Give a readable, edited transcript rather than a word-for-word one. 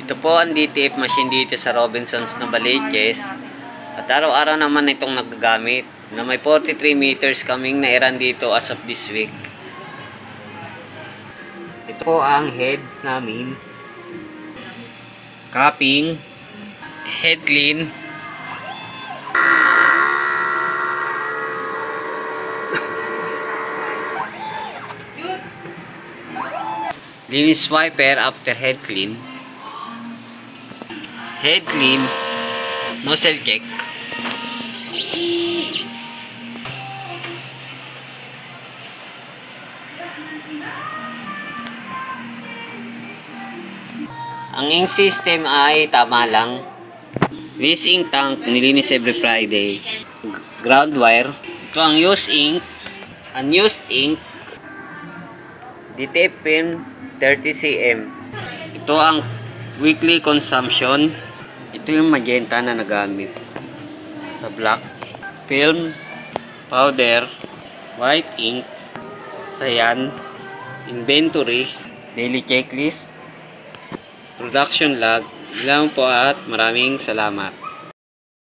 Ito po ang DTF machine dito sa Robinsons Novaliches. At araw-araw naman itong nagagamit na may 43 meters kaming nairan dito as of this week. Ito po ang heads namin. Capping, head clean, linis wiper after head clean, nozzle check, ang ink system ay tama lang. This ink tank nilinis every Friday. Ground wire. Ito ang used ink, unused ink, DTF pin 30 cm. Ito ang weekly consumption. Ito yung magenta na nagamit sa black. Film, powder, white ink, cyan, inventory, daily checklist, production log. Ilan po at maraming salamat.